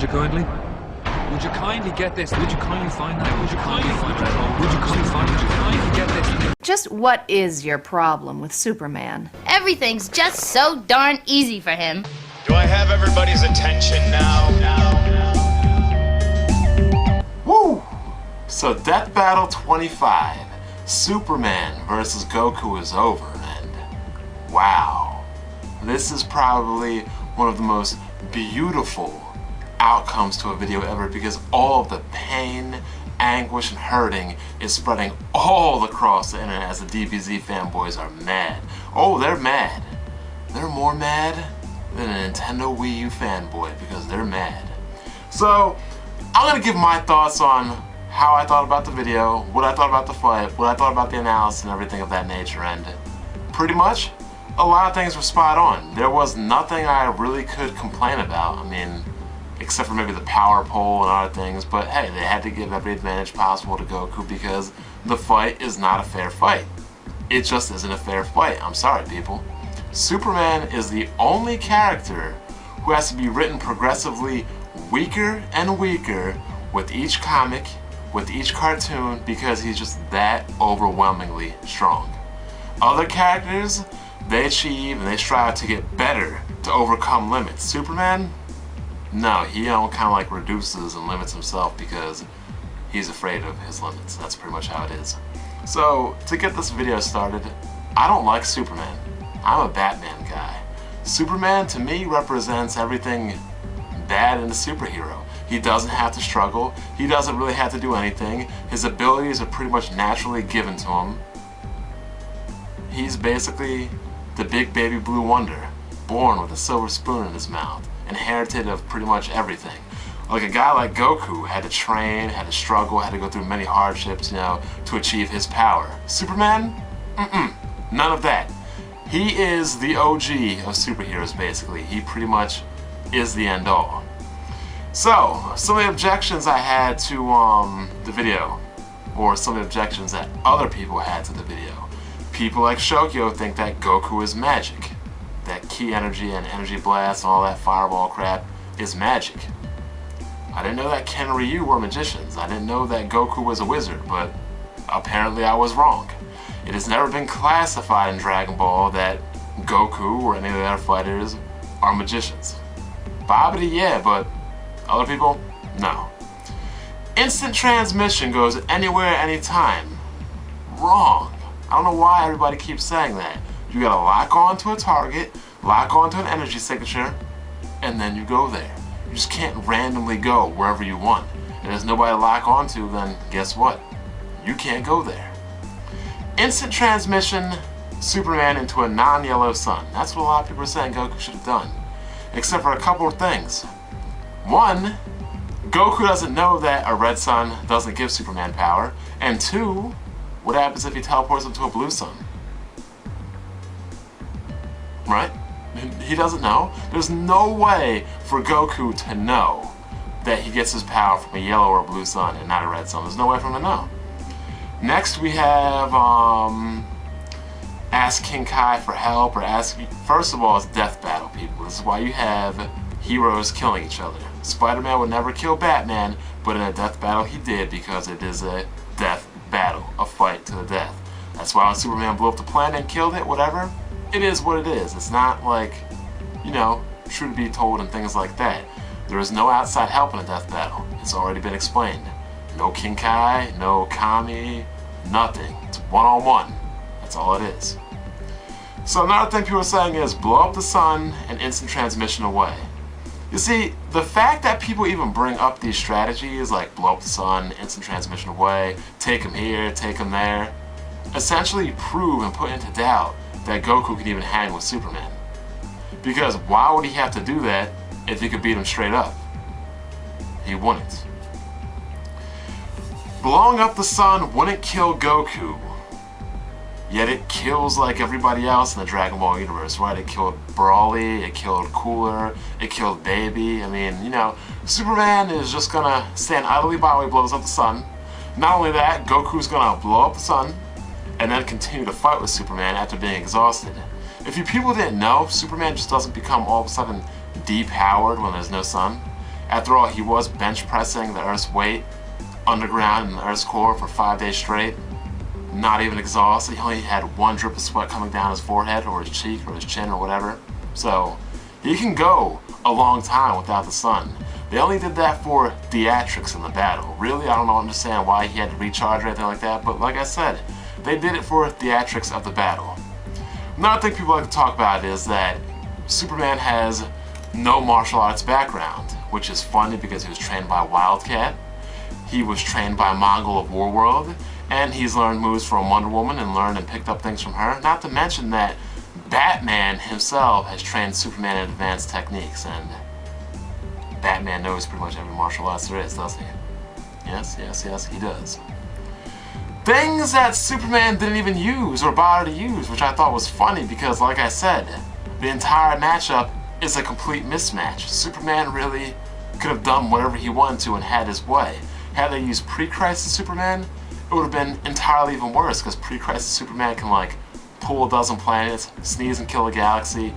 you kindly? Would you kindly get this? Would you kindly find that? Would you kindly find that? Would you kindly find it? Would you kindly get this? Just what is your problem with Superman? Everything's just so darn easy for him. Do I have everybody's attention now? Woo! So Death Battle 25, Superman versus Goku is over, and wow. This is probably one of the most beautiful outcomes to a video ever, because all of the pain, anguish, and hurting is spreading all across the internet as the DBZ fanboys are mad. Oh, they're mad. They're more mad than a Nintendo Wii U fanboy because they're mad. So, I'm gonna give my thoughts on how I thought about the video, what I thought about the fight, what I thought about the analysis and everything of that nature, and pretty much a lot of things were spot on. There was nothing I really could complain about. I mean, except for maybe the power pole and other things, but hey, they had to give every advantage possible to Goku because the fight is not a fair fight. It just isn't a fair fight. I'm sorry, people. Superman is the only character who has to be written progressively weaker and weaker with each comic, with each cartoon, because he's just that overwhelmingly strong. Other characters, they achieve and they strive to get better to overcome limits. Superman, no, he kind of like reduces and limits himself because he's afraid of his limits. That's pretty much how it is. So, to get this video started, I don't like Superman. I'm a Batman guy. Superman, to me, represents everything bad in a superhero. He doesn't have to struggle. He doesn't really have to do anything. His abilities are pretty much naturally given to him. He's basically the big baby blue wonder, born with a silver spoon in his mouth, inherited of pretty much everything. Like a guy like Goku had to train, had to struggle, had to go through many hardships, to achieve his power. Superman? None of that. He is the OG of superheroes, basically. He pretty much is the end all. So, some of the objections I had to the video, or some of the objections that other people had to the video. People like Shokyo think that Goku is magic. That ki energy and energy blast and all that fireball crap is magic. I didn't know that Ken and Ryu were magicians. I didn't know that Goku was a wizard, but apparently I was wrong. It has never been classified in Dragon Ball that Goku or any of the other fighters are magicians. Babidi, yeah, but other people, no. Instant transmission goes anywhere, anytime. Wrong. I don't know why everybody keeps saying that. You gotta lock onto a target, lock onto an energy signature, and then you go there. You just can't randomly go wherever you want. And there's nobody to lock onto, then guess what? You can't go there. Instant transmission, Superman into a non-yellow sun. That's what a lot of people are saying Goku should have done. Except for a couple of things. One, Goku doesn't know that a red sun doesn't give Superman power. And two, what happens if he teleports into a blue sun? Right? He doesn't know. There's no way for Goku to know that he gets his power from a yellow or a blue sun and not a red sun. There's no way for him to know. Next we have ask King Kai for help, or ask, first of all, it's death battle, people. This is why you have heroes killing each other. Spider-Man would never kill Batman, but in a death battle he did, because it is a death battle, a fight to the death. That's why when Superman blew up the planet and killed it, whatever, it is what it is. It's not like, true to be told and things like that. There is no outside help in a death battle. It's already been explained. No King Kai, no Kami, nothing. It's one-on-one. That's all it is. So another thing people are saying is blow up the sun and instant transmission away. You see, the fact that people even bring up these strategies like blow up the sun, instant transmission away, take him here, take him there, essentially prove and put into doubt that Goku can even hang with Superman. Because why would he have to do that if he could beat him straight up? He wouldn't. Blowing up the sun wouldn't kill Goku, yet it kills like everybody else in the Dragon Ball universe, right? It killed Broly, it killed Cooler, it killed Baby. I mean, Superman is just gonna stand idly by while he blows up the sun. Not only that, Goku's gonna blow up the sun and then continue to fight with Superman after being exhausted. If you people didn't know, Superman just doesn't become all of a sudden depowered when there's no sun. After all, he was bench pressing the Earth's weight underground in the Earth's core for 5 days straight. Not even exhausted. He only had one drip of sweat coming down his forehead or his cheek or his chin or whatever. So he can go a long time without the sun. They only did that for theatrics in the battle. Really, I don't understand why he had to recharge or anything like that, but like I said, they did it for theatrics of the battle. Another thing people like to talk about is that Superman has no martial arts background, which is funny because he was trained by Wildcat, he was trained by Mongol of Warworld, and he's learned moves from Wonder Woman and learned and picked up things from her. Not to mention that Batman himself has trained Superman in advanced techniques, and Batman knows pretty much every martial arts there is, doesn't he? Yes, he does. Things that Superman didn't even use or bother to use, which I thought was funny because, like I said, the entire matchup is a complete mismatch. Superman really could have done whatever he wanted to and had his way. Had they used pre-Crisis Superman, it would have been entirely even worse, because pre-Crisis Superman can, like, pull a dozen planets, sneeze and kill a galaxy.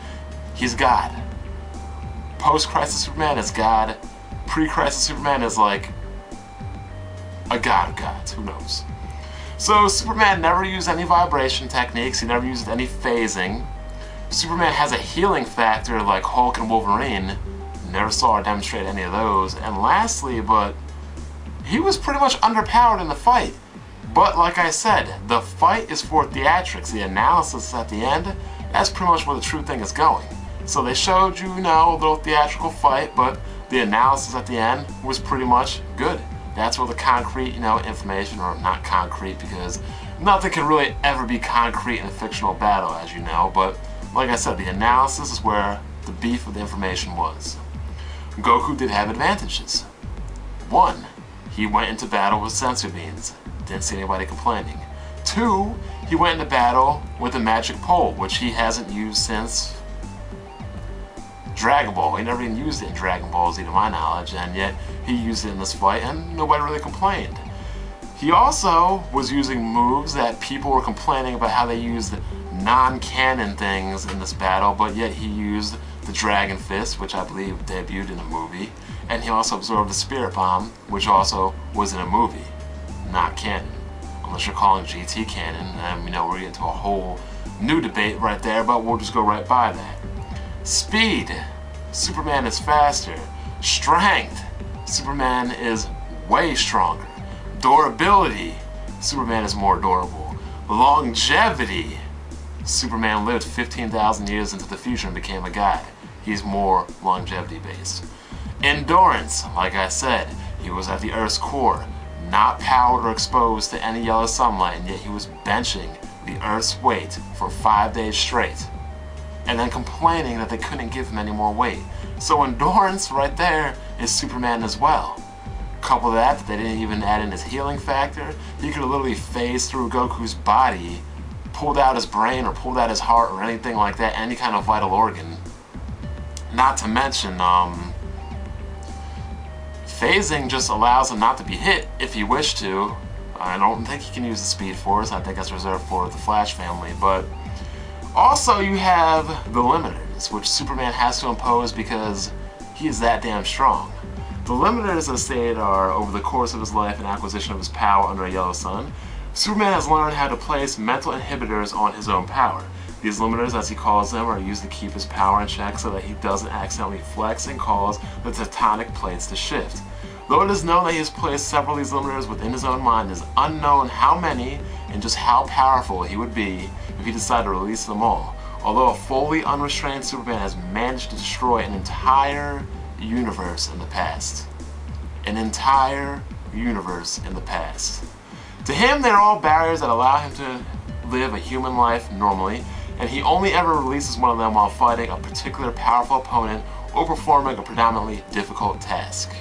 He's God. Post-Crisis Superman is God. Pre-Crisis Superman is, like, a god of gods. Who knows? So Superman never used any vibration techniques. He never used any phasing. Superman has a healing factor like Hulk and Wolverine. Never saw or demonstrate any of those. And lastly, but he was pretty much underpowered in the fight. But like I said, the fight is for theatrics. The analysis at the end, that's pretty much where the true thing is going. So they showed you, you know, a little theatrical fight, but the analysis at the end was pretty much good. That's where the concrete, you know, information, or not concrete, because nothing can really ever be concrete in a fictional battle, as you know, but like I said, the analysis is where the beef of the information was. Goku did have advantages. 1, he went into battle with sensor beams. Didn't see anybody complaining. 2, he went into battle with a magic pole, which he hasn't used since Dragon Ball. He never even used it in Dragon Ball Z to my knowledge, and yet he used it in this fight and nobody really complained. He also was using moves that people were complaining about how they used non-canon things in this battle, but yet he used the Dragon Fist, which I believe debuted in a movie, and he also absorbed the Spirit Bomb, which also was in a movie. Not canon. Unless you're calling GT canon, and you know, we're getting into a whole new debate right there, but we'll just go right by that. Speed. Superman is faster. Strength. Superman is way stronger. Durability. Superman is more durable. Longevity. Superman lived 15,000 years into the future and became a god. He's more longevity based. Endurance. Like I said, he was at the Earth's core, not powered or exposed to any yellow sunlight, and yet he was benching the Earth's weight for 5 days straight, and then complaining that they couldn't give him any more weight. So endurance right there is Superman as well. Couple that they didn't even add in his healing factor. He could have literally phased through Goku's body, pulled out his brain or pulled out his heart or anything like that, any kind of vital organ. Not to mention, phasing just allows him not to be hit if he wished to. I don't think he can use the Speed Force. I think that's reserved for the Flash family. But also you have the limiters, which Superman has to impose because he is that damn strong. The limiters, as stated, are over the course of his life and acquisition of his power under a yellow sun. Superman has learned how to place mental inhibitors on his own power. These limiters, as he calls them, are used to keep his power in check so that he doesn't accidentally flex and cause the tectonic plates to shift. Though it is known that he has placed several of these limiters within his own mind, it is unknown how many and just how powerful he would be if he decided to release them all. Although a fully unrestrained Superman has managed to destroy an entire universe in the past. An entire universe in the past. To him, they're all barriers that allow him to live a human life normally, and he only ever releases one of them while fighting a particular powerful opponent or performing a predominantly difficult task.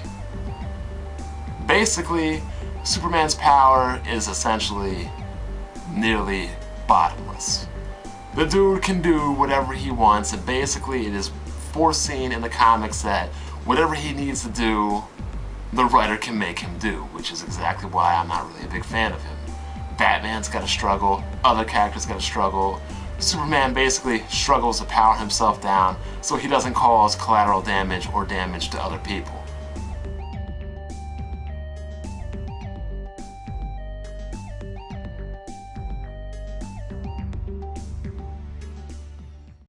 Basically, Superman's power is essentially nearly bottomless. The dude can do whatever he wants, and basically it is foreseen in the comics that whatever he needs to do, the writer can make him do, which is exactly why I'm not really a big fan of him. Batman's gotta struggle, other characters gotta struggle. Superman basically struggles to power himself down so he doesn't cause collateral damage or damage to other people.